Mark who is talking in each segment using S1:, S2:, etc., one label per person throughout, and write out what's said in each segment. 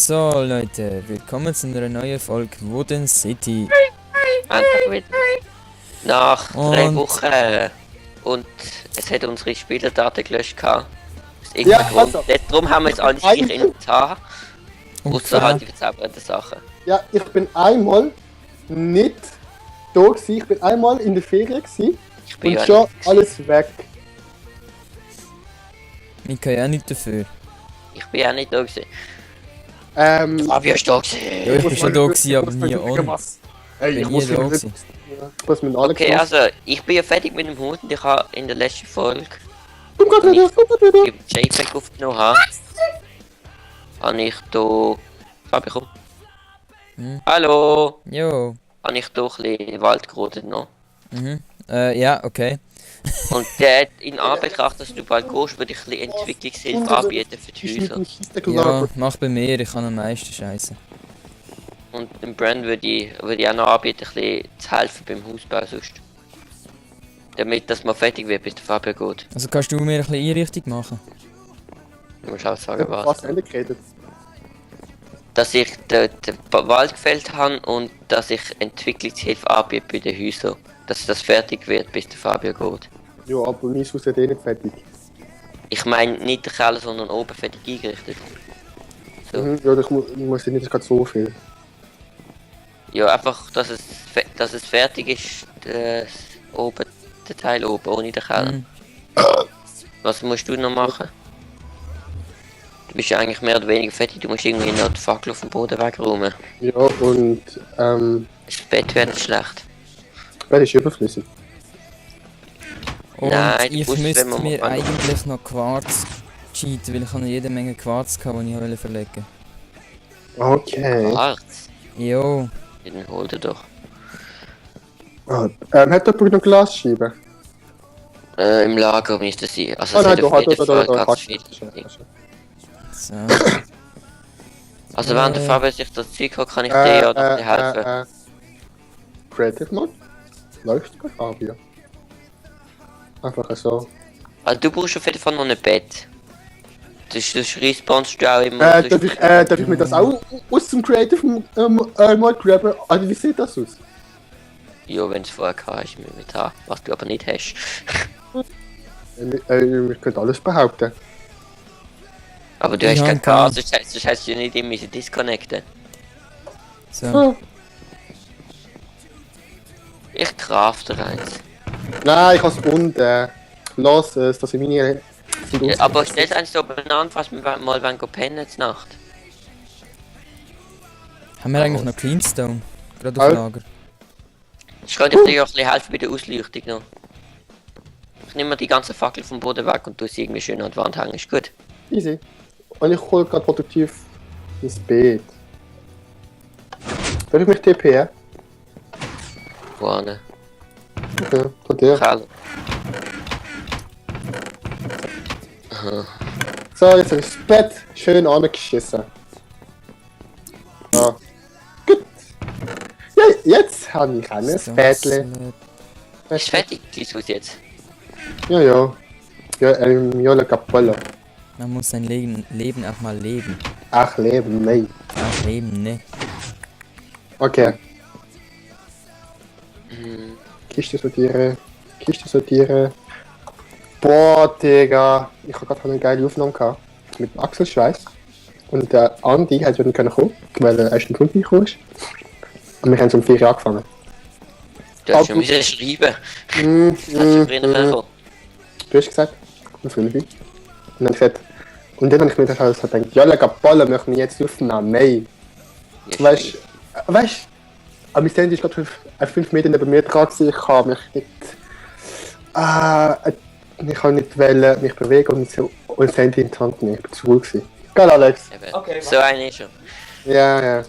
S1: So Leute, willkommen zu einer neuen Folge Wooden City.
S2: Einfach wieder. Nach 3
S1: Und-
S2: Wochen. Und es hat unsere Spielerdaten gelöscht gehabt. Aus
S3: Ja,
S2: irgendeinem Grund.
S3: also,
S2: Darum haben wir jetzt alles gleich Inventar.
S1: Und
S2: Außer halt die verzaubernden Sachen.
S3: Ja, ich bin einmal nicht da gewesen. Ich bin einmal in der Ferien gewesen
S2: Ich bin
S3: und
S2: ja
S3: schon
S2: nicht.
S3: alles weg.
S1: ich kann ja auch nicht dafür.
S2: Ich bin ja nicht da gewesen.
S3: Ich
S2: Fabio ist da
S1: Ja,
S2: gewesen.
S1: ich bin schon da gewesen, aber nie on.
S3: Ey,
S1: Bin
S3: ich
S1: nie
S3: muss
S1: da
S3: wieder
S1: gewesen.
S3: Ich muss mit Alex
S2: Okay,
S3: los.
S2: also ich bin ja fertig mit dem Hund und ich habe in der letzten Folge,
S3: Komm grad wieder, komm grad wieder.
S2: die JPEG aufgenommen habe, habe ich da... Fabio, komm.
S1: Hm.
S2: Hallo!
S1: Jo.
S2: Habe ich da ein bisschen in den Wald gerodet noch.
S1: Mhm. Ja, okay.
S2: Und in Anbetracht, dass du bald gehst, würde ich ein bisschen Entwicklungshilfe anbieten für die
S3: Ich mit
S2: Häuser.
S3: dem Scheissdeckel
S1: Ja,
S3: da.
S1: mach bei mir, ich kann am meisten scheiße.
S2: Und dem Brand würde ich auch noch anbieten, ein bisschen zu helfen beim Hausbau sonst. Damit das mal fertig wird, bis der Fabio geht.
S1: Also kannst du mir ein bisschen Einrichtung machen?
S2: Du musst auch sagen,
S3: Was
S2: was.
S3: Ende geredet.
S2: Dass ich den Wald gefällt habe und dass ich Entwicklungshilfe anbiete bei den Häusern. Dass das fertig wird, bis der Fabio geht.
S3: Ja, aber mein Haus ist eh nicht fertig.
S2: Ich meine nicht der Keller, sondern oben fertig eingerichtet. So.
S3: Ja, ich muss ja nicht gerade so viel.
S2: Ja, einfach, dass es fertig ist, oben, der Teil oben, ohne den Keller.
S1: Mhm.
S2: Was musst du noch machen? Du bist ja eigentlich mehr oder weniger fertig, du musst irgendwie noch die Fackel auf dem Boden wegräumen.
S3: Ja, und
S2: Das Bett wäre nicht schlecht.
S3: Bett ist überflüssig.
S1: Und
S2: Nein, du
S1: ich
S2: musst,
S1: müsste
S2: wenn man-
S1: mir eigentlich noch Quarz cheaten, weil ich habe noch jede Menge Quarz gehabt, die ich wollte verlegen.
S3: Okay.
S2: Harz?
S1: Jo.
S2: Dann hol dir doch.
S3: Hat jemand noch Glasscheiben?
S2: Im Lager müsste es sein. Also
S3: Ah
S2: es
S3: nein,
S2: hat
S3: doch,
S2: auf jeden Fall ganz
S3: hast
S2: viel.
S1: So.
S2: Also während der Fabio sich das Zeug hat, kann ich dir ja noch ein bisschen helfen.
S3: Creative Mode? Läuft gerade Fabio. Einfach so.
S2: Also du brauchst auf jeden Fall noch ein Bett. Das respawnst du auch immer.
S3: Darf ich mir das auch aus dem Creative Mode graben? Also wie sieht das aus?
S2: Ja, wenn es vorher gehabt hast, mit Inventar, was du aber nicht hast.
S3: Ich könnte alles behaupten.
S2: Aber du
S1: Ich
S2: hast
S1: hab
S2: kein
S1: keinen.
S2: Gas, sonst hast du nicht immer müssen disconnecten.
S1: So.
S3: Ah.
S2: Ich crafte eins.
S3: Nein, ich hab's unten. Lass es, dass ich meine...
S2: Ja, aber stell eins so benannt, was wir mal wollen go pennen zur Nacht.
S1: Haben wir eigentlich noch Cleanstone? Gerade auf
S3: Halt.
S1: Lager.
S2: Ich könnte dir ja ein bisschen helfen bei der Ausleuchtung noch. Ich nehme mir die ganze Fackel vom Boden weg und tue sie irgendwie schön an die Wand hängen, ist gut.
S3: Easy. Und ich hole gerade produktiv ins Bett. Darf ich mich TP?
S2: Vorne.
S3: Okay, von dir.
S2: Keller.
S3: So, jetzt habe ich das Bett schön angeschissen. Ja. Gut. Ja, jetzt habe ich auch ein
S1: So,
S3: Bettle.
S2: Ist fertig, dein Haus jetzt.
S3: Ja, ja. Ja, Jola Cappella.
S1: Man muss sein Leben auch mal leben.
S3: Ach, Leben, nein.
S1: Ach, leben, ne?
S3: Okay.
S2: Hm.
S3: Kiste sortieren. Kiste sortieren. Boah, Digga. Ich habe gerade eine geile Aufnahme gehabt. Mit dem Axel Schweiß. Und der Andi hat wieder können kommen, weil er erst im Grund nicht gekommen ist. Und wir haben so um 4 Uhr angefangen.
S2: Du hast
S3: Aber-
S2: schon müssen schreiben.
S3: Mm,
S2: Hast du früher können?
S3: Du hast gesagt, komm früh. Und dann habe ich gesagt, und dann habe ich mir das alles gedacht, ja, Gabolle möchten wir jetzt aufnehmen. Nein. Weißt du, am Stand ist gerade 5 Meter neben mir dran gewesen, ich kann mich nicht. Ich kann nicht wählen, mich bewegen und das Handy in die Hand nehmen. Ich bin zu ruhig gewesen. Geil, Alex.
S2: Okay, so eine ist schon.
S3: Ja, ja.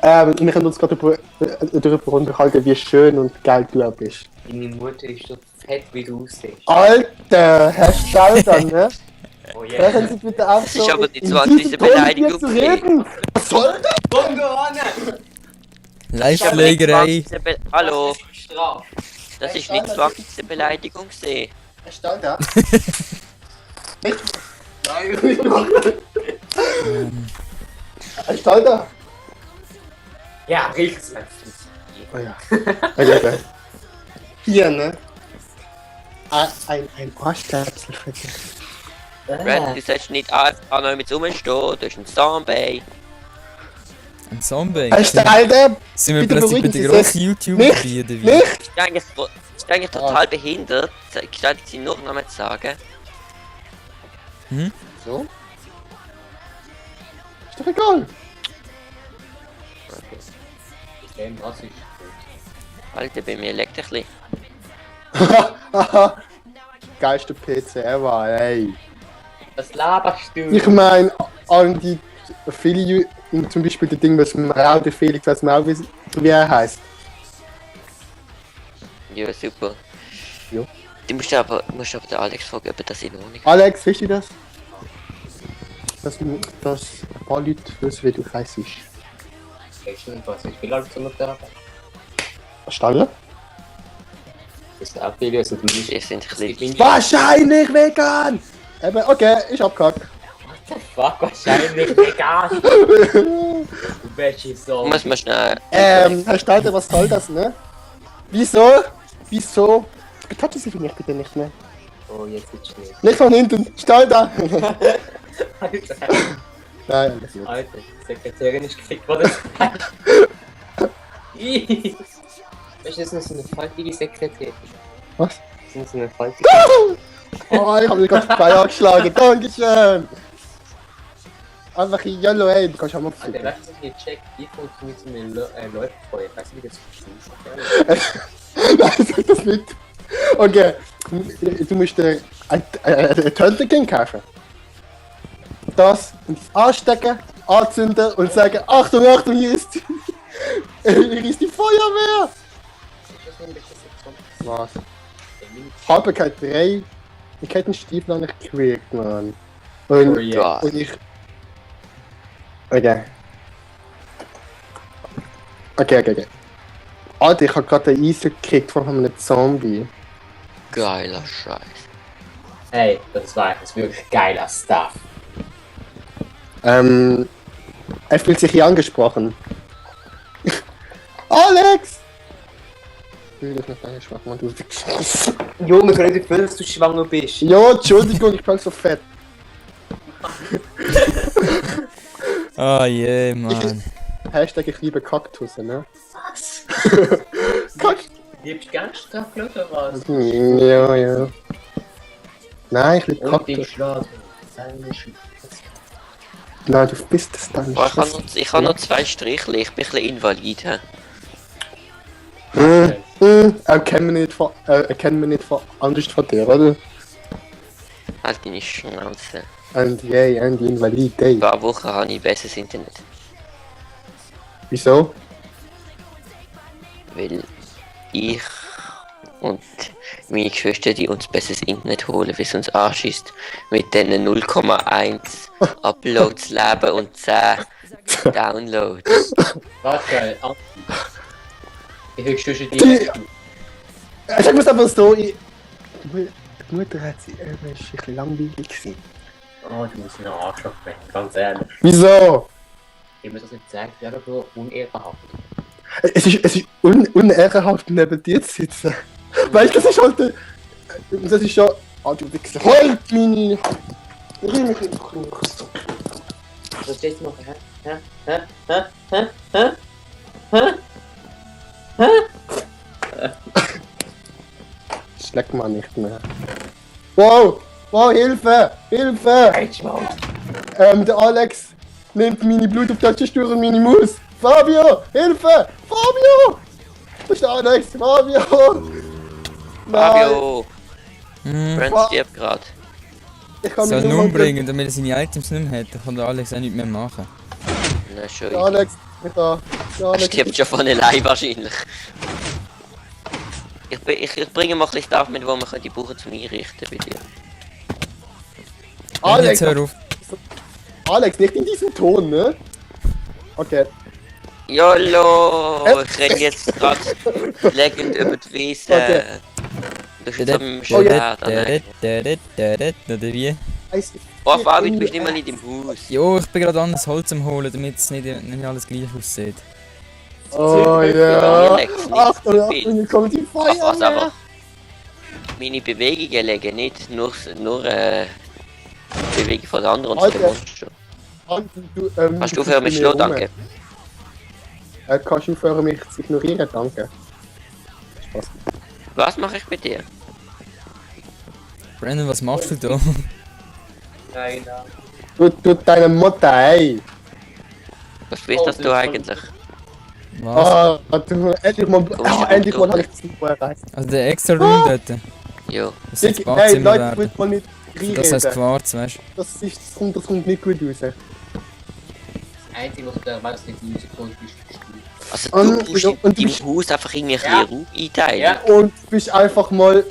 S3: Wir können uns gerade darüber unterhalten, wie schön und geil du auch bist.
S4: Deine Mutter ist so fett, wie du aussiehst.
S3: Alter, Herr Stalder, ne?
S4: Oh
S3: Hören Sie bitte auf,
S2: Das ist aber nicht
S3: in
S2: so, als
S3: diesem
S2: diese
S3: Ton mit mir
S2: Beleidigung
S3: zu
S2: gewesen.
S3: reden. Was soll das?
S1: Live-Schlägerei.
S2: Hallo,
S4: Straf.
S2: das ist nicht zwangsweise Beleidigung gesehen.
S3: Herr Stalder? Nicht? Nein, Ein Stall da!
S4: Ja, richtig.
S3: Oh ja. Okay. Hier, ne? Ein Ohrstöpsel für dich.
S2: Red, du sollst nicht einfach noch mit rumstehen, du hast einen Zombie.
S1: Ein Zombie.
S3: Ein Stall da!
S1: Sind wir
S3: Bitte
S1: plötzlich bei
S3: beruhigen
S1: den
S3: Sie
S1: grossen
S3: sich.
S1: YouTuber
S3: Nicht!
S1: dabei, oder wie?
S3: Nicht!
S2: Ist eigentlich total behindert. Gestellt sie nur noch mal zu sagen.
S3: So? Ist doch egal.
S4: Dem was ist gut.
S2: Alter, bei mir leckt ein bisschen.
S3: Haha. Geilste PC ever, ey.
S4: Was laberst du?
S3: Ich meine, an die viele, zum Beispiel das Ding, was Maul, der Felix, was Maul, wie er heißt.
S2: Ja, super.
S3: Ja.
S2: Du musst aber den Alex fragen, ob er das in Ordnung ist.
S3: Alex, weißt du das? Dass ein paar Leute wissen, wie du heißt.
S4: Weißt du, was ich will als zu der
S3: Verstanden?
S4: Das ist auch viel, also du musst.
S2: Wir sind ein bisschen...
S3: Wahrscheinlich vegan! Eben, okay, ich hab gehackt.
S4: Fuck, wahrscheinlich vegan. Du welche so.
S2: Muss man schnell...
S3: Herr Stalter, was soll das, ne? Wieso? Betatsche sie mich bitte nicht mehr.
S4: Oh, jetzt ist Schnee.
S3: Nicht von hinten, Stalter! Nein, alles gut.
S4: Alter, die Sekretärin ist gefickt worden. Weißt du, das ist so eine faltige Sekretärin.
S3: Was?
S4: Das ist so eine faltige.
S3: Oh, ich hab mich gerade Bein angeschlagen, dankeschön! Einfach in Yellow, ey, du kannst auch mal
S4: Alter,
S3: ficken.
S4: weißt du, was ich gecheckt? Wie funktioniert so eine Läuferfeuer? Weißt du, wie das funktioniert?
S3: Nein, sag das nicht. Okay, du musst dir ein Turtle King kaufen. Das anstecken, anzünden und sagen, Achtung, Achtung, hier ist die Feuerwehr! Was? Halbigkeit 3. Ich hätte den Stiefel noch nicht gekriegt, Mann. Und,
S2: Ja.
S3: und ich... Okay. Okay. Alter, ich hab gerade einen Eisen gekriegt von einem Zombie.
S2: Geiler Scheiß.
S4: Hey, das war jetzt wirklich geiler Stuff.
S3: Er fühlt sich hier angesprochen. Alex! Ich will dich nicht angesprochen, Mann, du Wichser.
S4: Junge, ich kann nicht fühlen, dass du schwanger bist.
S3: Jo, Entschuldigung, ich bin so fett.
S1: Oh je, Mann.
S3: Hashtag ich liebe Kaktusse, ne?
S4: Was?
S3: Kakt...
S4: Liebst du Gangster oder was?
S3: Ja. Nein, ich liebe
S4: Und den
S3: Kaktus.
S4: Schlaf.
S3: Nein, du bist es dann
S2: Boah, ich habe noch 2 Striche, ich bin ein bisschen invalid. He?
S3: Erkennen wir nicht von anders von dir, oder?
S2: Halt deine Schnauze.
S3: Und yay, und Invalid, ey.
S2: Ein paar Wochen habe ich besseres Internet.
S3: Wieso?
S2: Weil ich und meine Geschwister, die uns besseres Internet holen, wie es uns anschießt, mit diesen 0,1 Uploads leben und 10 Downloads.
S4: Warte, ich will schon
S3: Die-
S4: dir.
S3: Ich muss einfach so... Die Mutter hat sie... ist ein bisschen langweilig gewesen.
S4: Oh, du musst ein Arschloch werden, ganz ehrlich.
S3: Wieso?
S4: Ich muss das nicht sagen, ja, aber nur unehrenhaft.
S3: Es ist unehrenhaft, neben dir zu sitzen. Weißt du, das ist halt... Das ist schon... Ah, du Wichser. Halt meine... Ich will mich nicht...
S4: Was steht's noch? Hä?
S3: Schlägt man nicht mehr. Wow! Wow, Hilfe! Hilfe!
S4: Reitschmaus.
S3: Der Alex nimmt meine Blutabtatsche und meine Maus. Fabio! Hilfe! Fabio! Wo ist der Alex? Fabio! Nein!
S2: Fabio!
S1: Hm.
S2: Brent
S3: Wa-
S2: stirbt gerade.
S3: Ich kann
S1: Soll
S3: mich
S1: ihn
S3: nur mal...
S1: umbringen, damit er seine Items nicht mehr hat. Dann kann der Alex auch nichts mehr machen.
S2: Na schön.
S3: Der Alex, nicht da. Der
S2: Er
S3: Alex.
S2: stirbt schon von allein wahrscheinlich. Ich bringe mal ein bisschen Stuff mit, wo man die brauchen zum Einrichten bei dir.
S3: Alex,
S1: Jetzt hör auf.
S3: Alex, nicht in diesem Ton, ne? Okay.
S2: YOLO! Ich rede jetzt gerade legend über die Wiese.
S3: Okay.
S2: Du bist jetzt am Schwert.
S1: Oder wie?
S3: Scheiße.
S2: Oh, Fabi, du bist nicht mal in dem Haus.
S1: Jo, ich bin gerade an das Holz am holen, damit es nicht alles gleich aussieht.
S3: Oh
S2: Mir
S3: ja.
S2: legt's nicht
S3: Achtung,
S2: so
S3: Achtung,
S2: viel.
S3: hier kommt die
S2: Ach was,
S3: Feuer.
S2: aber meine Bewegungen legen nicht nur die Bewegung von den anderen und von den
S3: Alter.
S2: Monster.
S3: Du
S2: Kannst du aufhören mit Schlagen, danke?
S3: Kannst du aufhören mich zu ignorieren, danke. Spaß.
S2: Was mache ich mit dir?
S1: Brandon, was machst du da?
S4: Nein, nein.
S3: Du deine Mutter, ey.
S2: Was bist das du eigentlich?
S1: Was?
S3: Du, endlich mal, endlich mal habe ich das Niveau erreicht.
S1: Also der extra Raum dort.
S2: Jo.
S1: Das soll das
S3: Ey,
S1: Badzimmer
S3: Leute, ich will
S1: werden.
S3: mal nicht
S1: Das heißt
S3: reinreden.
S1: Quarz, weißt du?
S3: Das kommt nicht gut raus.
S4: Das Einzige, was du da weißt, nicht in Sekunden ist,
S2: Also
S3: Und-
S2: du musst
S3: und
S2: in
S3: du
S2: deinem
S3: bist-
S2: Haus einfach irgendwie ein
S4: Ja.
S2: bisschen Raum einteilen.
S4: Ja.
S3: Und du bist einfach mal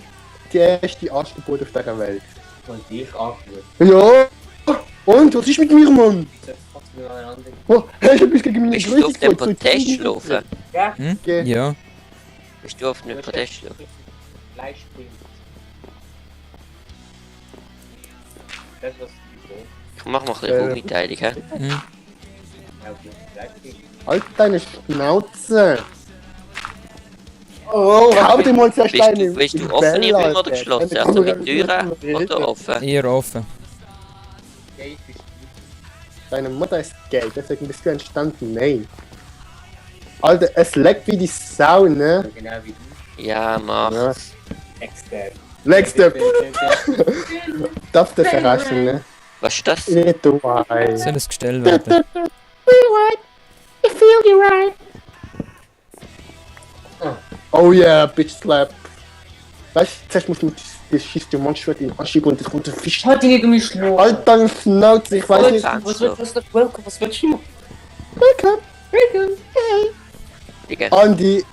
S3: die erste Arschgeburt auf dieser Welt.
S4: und dich angeschaut.
S3: Ja. Und, was ist mit mir, Mann?
S4: Das hat mir aneinander.
S3: Oh, hey, du bist gegen meine
S2: Bist du auf dem
S3: gefeuert.
S2: Protest schlafen?
S4: Ja,
S1: Hm?
S3: Okay.
S1: Ja.
S2: Bist du auf dem Protest schlafen?
S4: Fleisch bringt. Das was du
S2: Ich mach mal ein bisschen Raumeinteilung, hä?
S1: Hm.
S4: ja, okay. Fleisch bringt.
S3: Halt deine Schnauze. Oh, hau dir mal zuerst deine...
S2: Bist du offen in Räumen oder geschlossen? Also mit Türen oder offen?
S1: Eher offen.
S4: Ja, ich bin
S3: Deine Mutter ist gay, deswegen bist du entstanden. Nein. Alter, es leckt wie die Sau, ne?
S4: genau wie du.
S2: Ja, mach.
S3: Ja.
S4: Extern.
S3: Leckste, darf das verraschen, ne?
S2: Was ist das?
S3: Nicht du, ey.
S1: Soll es gestellt werden?
S3: Oh yeah, bitch slap. Weißt du, zuerst musst du das schießt den Monster in den Anschieben und das kommt der Fisch.
S4: Halt dich nicht um mich schnurren.
S3: Halt deine Schnauze, ich weiß nicht.
S4: Was willst du?
S3: Willkommen.
S2: Digga.
S3: Andi,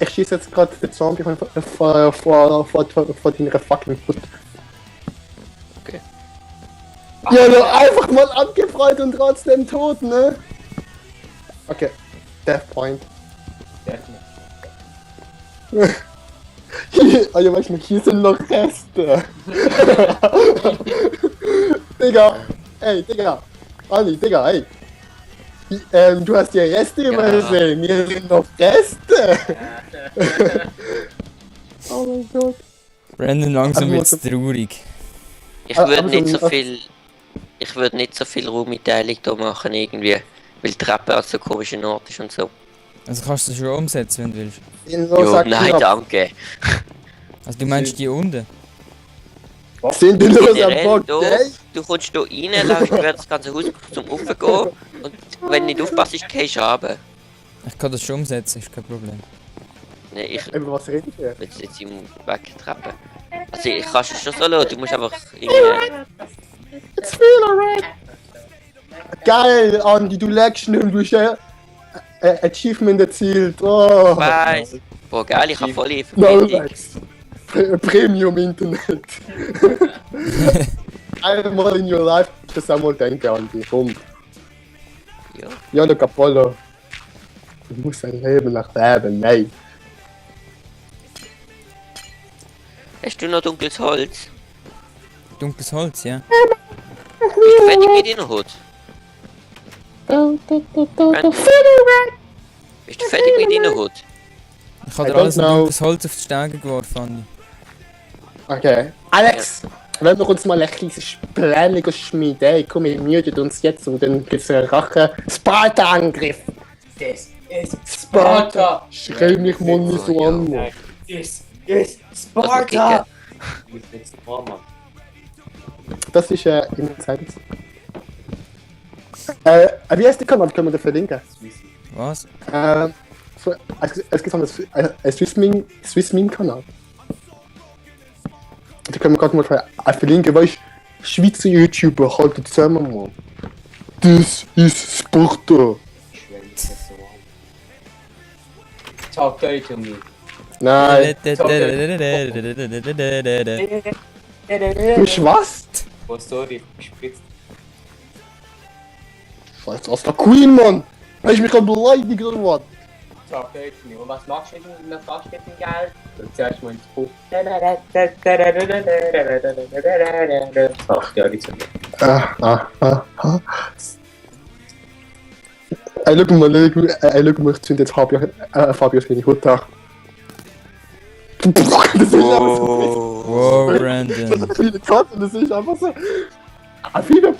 S3: ich schieße jetzt gerade den Zombie vor deiner fucking Hut.
S2: Okay.
S3: Ja, nur einfach mal angefreut und trotzdem tot, ne? Okay, Death Point. Also weißt du, hier sind noch Reste. Digga, ey, Digga. Andi, Digga, ey. Du hast die Reste übersehen. Hier sind noch Reste. Oh mein Gott.
S1: Brandon, langsam
S3: Aber
S1: wird's
S3: so-
S1: traurig.
S2: Ich
S3: Aber
S2: würde nicht
S3: so-
S2: so viel. Ich würde nicht so viel Raumeinteilung da machen irgendwie. Weil die Treppe an so komischen Ort ist und so.
S1: Also kannst du das schon umsetzen, wenn du willst.
S2: Jo, nein, danke.
S1: Also du meinst die unten?
S3: Sind die los am
S2: Generell
S3: Bock,
S2: da,
S3: ey?
S2: du kommst da rein, läufst über das ganze Haus zum Raufgehen und wenn du nicht aufpasst, gehst du runter.
S1: Ich kann das schon umsetzen, ist kein Problem.
S2: Nee, ich
S3: Über was redet ihr?
S2: will es jetzt im Wegtreppen. Also ich kann es schon so lassen, du musst einfach irgendwie...
S3: It's feel alright. Geil, Andi, du lagst nicht und du hast Achievement erzielt. Oh.
S2: Weiss. Boah geil, ich habe voll die
S3: No
S2: Verbindung.
S3: thanks. Premium Internet. Einmal in your life, das einmal denken, Andi. Komm.
S2: Ja.
S3: Ja, der Capollo. Du musst ein Leben nach Leben, nein.
S2: Hast du noch dunkles Holz?
S1: Dunkles Holz, ja.
S2: Bist du fertig mit deiner Hut? Bist du fertig mit deiner Hut?
S1: Ich habe
S3: I
S1: dir alles
S3: don't
S1: in
S3: know.
S1: dunkles Holz auf die Stege geworfen, Andi.
S3: Okay. Alex, wenn wir uns mal ein kleines Pläne schmieden, ey, komm, wir müden uns jetzt und dann gibt's einen Rache-Sparta-Angriff.
S4: Das ist
S3: Sparta! Schrei mich mal nicht so an, Mann.
S4: Nein, das ist
S2: Was
S4: Sparta!
S2: kicken?
S4: Ich jetzt Mama.
S3: Das ist Insights. Wie heißt der Kanal? Können wir den verlinken?
S1: Was?
S3: Es gibt einen Swissmin-Kanal. Da können wir gerade mal verlinken, weißt du, Schweizer YouTuber halten zusammen, Mann. Das ist Sparta.
S4: Ich will nicht so warm. Talk dirty to me.
S3: Nein. Du bist was?
S4: Oh, sorry, gespritzt.
S3: Scheiße, aus der Queen, Mann! Hast du mich gerade beleidigt oder was?
S4: So, jetzt nicht. Und was machst du mit dem Gaststättengeld? Du zahlst mal ins Buch. 8 Jahre nicht so mehr.
S3: Ey, schau mal, ich zünd jetzt Fabio seine Hut an. Das ist einfach so.
S1: Wow,
S3: Das
S1: Brandon.
S3: ist wie eine Katze und das ist einfach so. Fabio.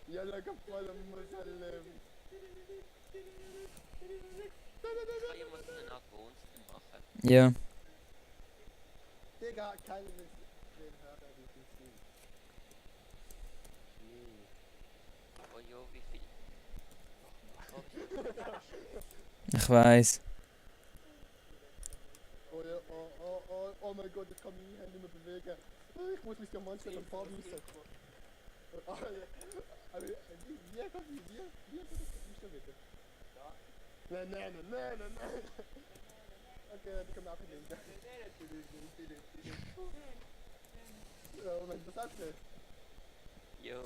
S3: يلا قبل المسلم
S2: Ich muss eine Art Wohnzimmer machen.
S1: Ja.
S3: Digga, keine den Hörer wie viel.
S2: Oh jo, wie viel?
S1: Ich weiß.
S3: Oh ja, oh mein Gott, ich kann mich nicht mehr bewegen. Ich muss mich ja manchmal am Fahrrad setzen. Aber wie kommt das schon wieder? Nein. Okay, die können wir auch nehmen. Moment, was sagst du?
S2: Jo.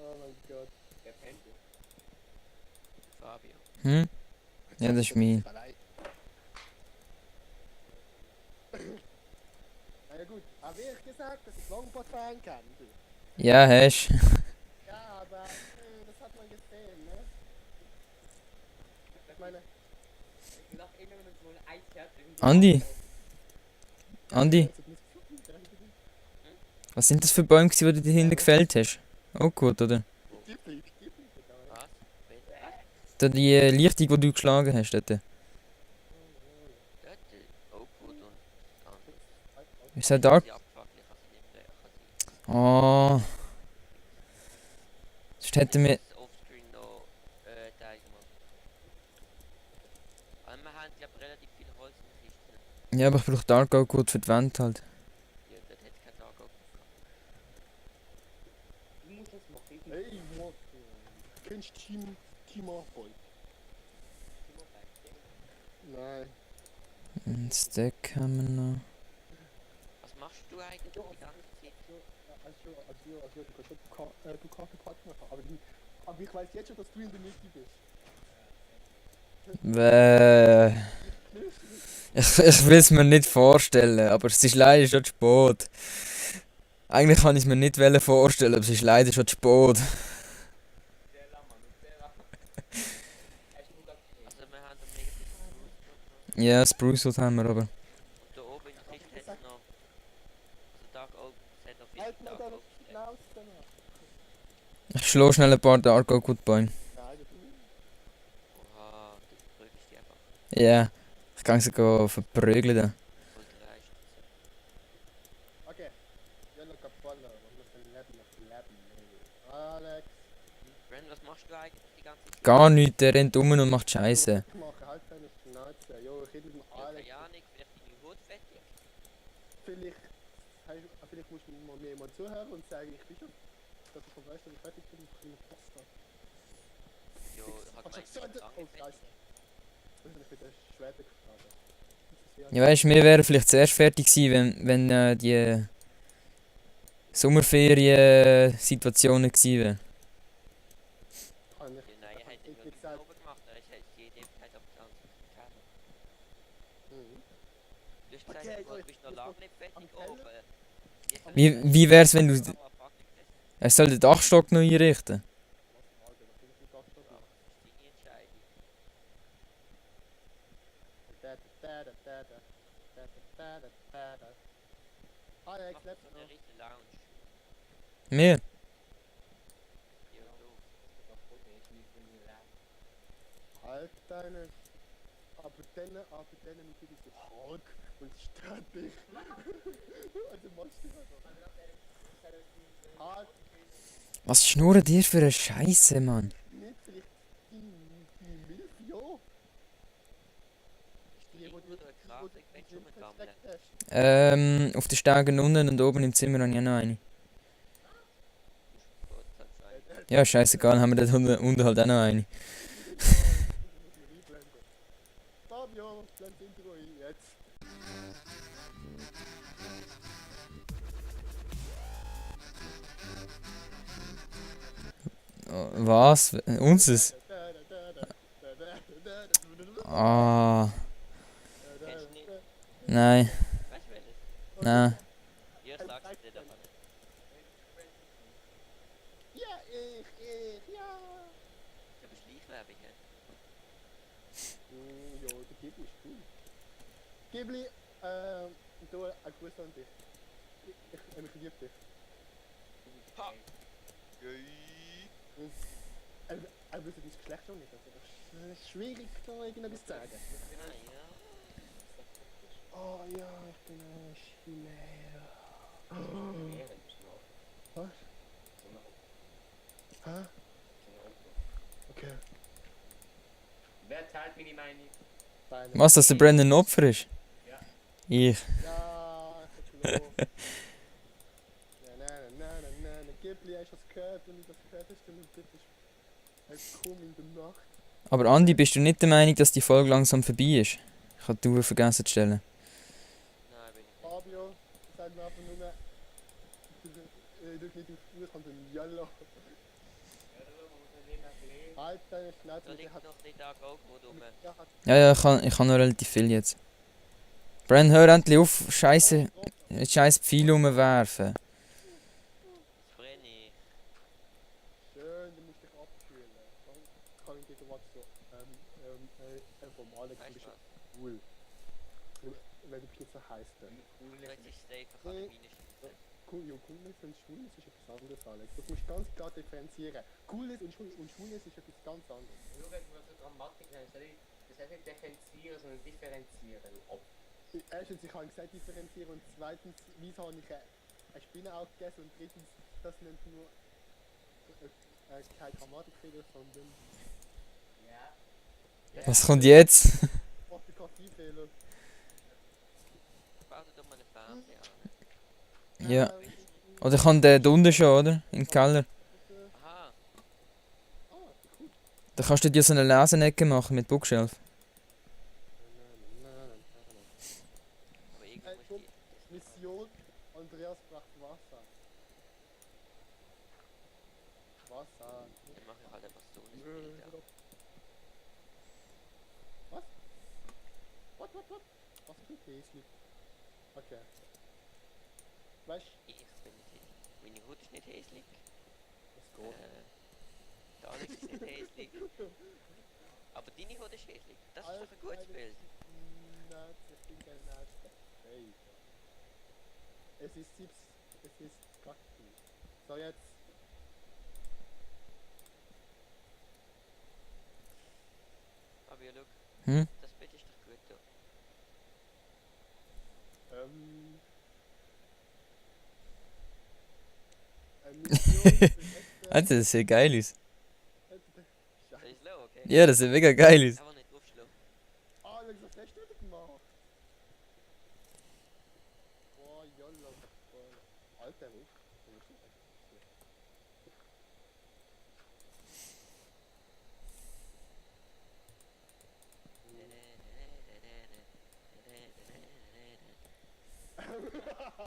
S3: Oh mein Gott.
S4: Der pennt.
S2: Fabio.
S1: Hm? Ja, das ist mein.
S3: Na ja gut, aber ich gesagt, dass ich Longboard fahren kann.
S1: Ja, hast.
S3: Ja, aber das hat man gesehen, ne? Ich meine,
S4: Nach innen, wenn man so ein Eis hat.
S1: Andi? Andi? Was sind das für Bäume, die du da hinten gefällt hast? Oh gut, oder?
S3: Gipfel.
S2: Was?
S1: Da die Lichtung, die du geschlagen hast dort.
S2: Dort? Oh gut und dann.
S1: Ist er da?
S2: Die abgefuckt, ich kann sie nicht mehr.
S1: Oh. Sonst hätten wir...
S2: Offscreen noch zeigen wir. Aber wir haben glaube relativ viel Holz in der Kiste.
S1: Ja, aber ich brauche Dark auch gut für die Wand halt.
S2: Ja, dort hätte kein Tag auch.
S4: Du musst das machen.
S3: Hey, what? Kennst du Team Ahoi? Nein.
S1: Ein Stack haben wir noch.
S2: Was machst du eigentlich die ganze Zeit?
S3: Also, du kannst schon du Kartenpark machen, aber ich weiß jetzt schon, dass du in der Mitte bist.
S1: Ich will es mir nicht vorstellen, aber es ist leider schon zu spät. Eigentlich kann ich es mir nicht vorstellen, aber es ist leider schon zu spät.
S2: Also wir haben da mega viel Blut.
S1: Ja, Spruce haben wir aber.
S2: Und da oben in der Kiste hat es noch. Also Dark Oak, es hat noch viel
S3: Halt mal
S2: Dark
S3: deine
S2: Oak.
S3: Schnauze danach.
S1: Ich schlage schnell ein paar Dark Oak Wood Bäume.
S3: Nein,
S2: Oha, du prügelst die einfach
S1: Ja, ich kann sie verprügeln da.
S2: voll dreist.
S3: okay. Yellow Capella, wir müssen leben. Alex.
S2: Brandon, was machst du eigentlich die ganze Zeit?
S1: Gar nichts, der rennt um und macht Scheiße.
S3: Ich mache halt deine Schnauze. Jo, ich rede mit dem
S2: Ja,
S3: Alex.
S2: keine Ahnung, vielleicht deine Haut fertig.
S3: Vielleicht muss mir jemand zuhören und sagen, ich bin schon. Dass ich weiß, dass ich fertig bin, ich bin Poster.
S2: Jo, hat
S3: Hast du
S2: mein
S3: gesagt?
S2: Gedanken
S3: Oh,
S2: fertig.
S3: scheiße. Ich bin mit der Schwerte gefragt.
S1: Ja, weißt du, wir wären vielleicht zuerst fertig gewesen, wenn die Sommerferien-Situationen gewesen wären.
S3: Kann ich.
S2: Ja, nein, er hat
S3: Ich
S2: ja
S3: hab
S2: nicht
S3: gesagt.
S2: oben gemacht, er hat die Idee halt auf die andere Seite.
S3: Mhm.
S2: Du hast gesagt,
S3: Okay,
S2: du
S3: gut,
S2: bist noch
S3: ich
S2: lange
S3: muss
S2: nicht fertig
S3: am
S2: oben.
S1: Wie wär's, wenn du... Er soll den Dachstock noch einrichten?
S3: Alter, was bin ich mit Gaststoff machen?
S2: Deine Entscheidung.
S3: Alex,
S2: Mach
S3: let's
S2: so eine richtige Lounge.
S1: Mir?
S2: Ja, du.
S3: halt deine. Aber dann mit diesem Hulk und ständig. Also machst du das. Halt
S1: Was schnurrt ihr für eine Scheiße, Mann?
S3: nicht vielleicht deine Milch, ja.
S2: Ist die irgendwo durch eine Karte, wenn du mit Gammeln.
S1: Auf den Stegen unten und oben im Zimmer habe ich auch noch eine.
S2: Gut, das sei.
S1: Ja, scheißegal, haben wir dort unten halt auch noch eine.
S3: Fabio, blend Intro ein, jetzt.
S1: Was? Unseres? Ah,
S2: Kennst du nicht?
S1: nein,
S2: Weißt du welches?
S1: nein.
S2: Ja, sag's dir doch nicht.
S3: Ja, ja.
S2: Aber Schleichwerbung, hä?
S3: Jo, der Ghibli ist cool. Ghibli, du, ein Gruß an dich. Ich liebe dich.
S2: Ha!
S3: Er wüsste dein Geschlecht schon nicht, also das ist schwierig, da irgendetwas zu sagen.
S2: Ah, ja.
S3: Oh ja, ich bin ein Chimäer. Was? Hä? Okay.
S4: Wer teilt meine Meinung?
S3: Feine.
S1: Was, dass der Brandon ein Opfer ist?
S4: Ja.
S1: Ich.
S3: Ja, ich hab gelogen. Na, Ghibli, hast du das gehört? Wenn du das gehört hast, dann bitte komm in der Nacht.
S1: Aber Andi, bist du nicht der Meinung, dass die Folge langsam vorbei ist? Ich habe die Uhr vergessen zu stellen.
S2: Nein, bin ich nicht.
S3: Fabio, sag mir einfach nur, du nicht auf die Uhr, kommt ein Yellow. Halt deine Schnauze,
S2: Da
S3: der
S2: liegt
S3: hat...
S2: noch nicht da Gold rum.
S3: Der hat...
S1: Ja, ich kann noch relativ viel jetzt. Brandon, hör endlich auf, scheiße Pfeile rumwerfen.
S2: Das brenne ich.
S3: Schön, du musst dich abkühlen. Dann kann ich dir was so, vom Alex ein
S2: Weißt du
S3: bisschen
S2: was?
S3: cool. Wenn du bist nicht so heiß, dann.
S2: Jetzt ist es einfach an der Minenschieße.
S3: Coolness und Schwulness ist etwas anderes, Alex. Das musst du ganz klar differenzieren. Coolness und Schwulness ist etwas ganz anderes.
S4: Schau, wenn wir so Dramatik haben, das heißt nicht differenzieren, sondern differenzieren.
S3: Erstens, ich kann gesagt differenzieren und zweitens, wieso habe ich eine Spinne aufgegessen und drittens, das nennt nur keine Grammatikfehler, sondern
S4: Ja.
S1: Was kommt jetzt?
S3: Orthographiefehler.
S2: Bau dir doch mal eine Fernseher an.
S1: Ja. Oder ich kann den da unten schon, oder? Im Keller.
S2: Aha.
S3: Cool.
S1: Da kannst du dir so eine Lesenecke machen mit Bookshelf.
S2: Aber irgendwie muss ich
S3: Mission, Andreas braucht Wasser. Wasser.
S2: Dann mache ich halt einfach so ein Bild. Ja.
S3: Was? What? Was tut Häsli? Okay. Weißt du,
S2: Ich bin nicht hässlich. Meine Haut ist nicht hässlich.
S3: das geht.
S2: Der Alex ist nicht hässlich. Aber deine Haut ist hässlich. Das ist doch ein gutes Bild.
S3: Nein, ich bin kein Nächster. Hey. Es ist praktisch. So, jetzt.
S2: Fabio, schau.
S1: Hm?
S2: Das Bild ist doch gut da.
S3: Mission.
S1: Alter, das sieht geil aus.
S2: Das ist low, okay?
S1: Ja, das sieht mega geil aus.
S2: Einfach nicht draufschlagen.
S3: Alex, was hast du denn gemacht? Boah, Jalla. Alter, Ruf.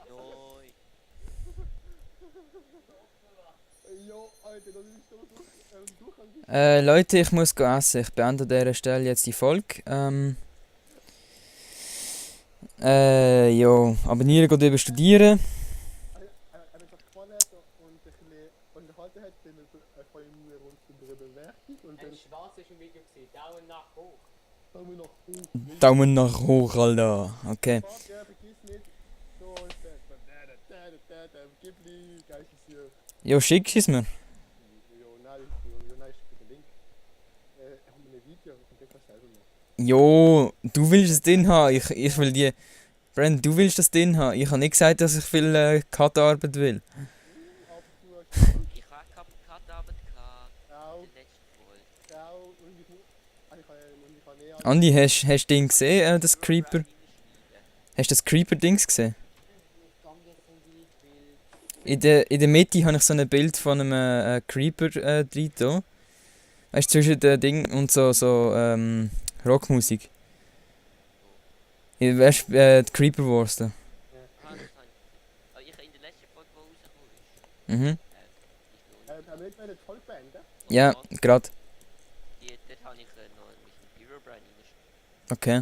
S2: Noi.
S3: Jo, Alter, das ist so durch.
S1: Leute, ich muss gehen essen. Ich beende an dieser Stelle jetzt die Folge. Jo, abonnieren geht über studieren.
S3: Wenn es euch gefallen hat und ein bisschen unterhalten hat, dann freuen wir uns über eine Bewertung und dann
S4: Ein Schwarz ist im Video gesehen, Daumen nach hoch.
S3: schauen wir noch hoch.
S1: Daumen nach hoch, Alter. Okay.
S3: Ja, vergiss nicht, so ist der Ghibli, geil ist hier.
S1: Jo, schickst es mir.
S3: Jo, nein, ist der Link. Haben wir ein Video und das kannst du selber machen.
S1: Jo, du willst es drin haben. Ich will die. Brand, du willst das drin haben. Ich habe nicht gesagt, dass ich viel Cut-Arbeit will.
S3: Aber du hast
S2: Ich habe keine Cut-Arbeit gehabt.
S3: auch,
S2: In der letzten Folge.
S3: auch, und ich kann eh
S1: Andi, hast du Ding gesehen, das Creeper? Hast du das Creeper-Dings gesehen? in der Mitte habe ich so ein Bild von einem Creeper drin. Da. Weißt du, zwischen den Ding und so Rockmusik. Weißt du, die Creeper Wars da.
S2: Ah, das habe ich. Aber ich in der letzten Folge, wo rausgekommen ist.
S1: Mhm.
S2: Ist noch nicht.
S3: Haben wir jetzt die Folge beenden?
S1: Ja, gerade.
S2: Dort habe ich noch ein bisschen Herobrine reingeschrieben.
S1: Okay.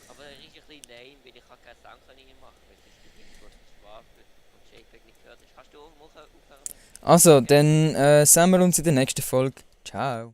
S2: Aber das ist ein bisschen lame, weil ich keinen Sound reinmachen kann. Weil das ist die Ding, was geschwafelt und JPEG nicht gehört ist. Kannst du auch machen, aufhören?
S1: Also, dann sehen wir uns in der nächsten Folge. Ciao.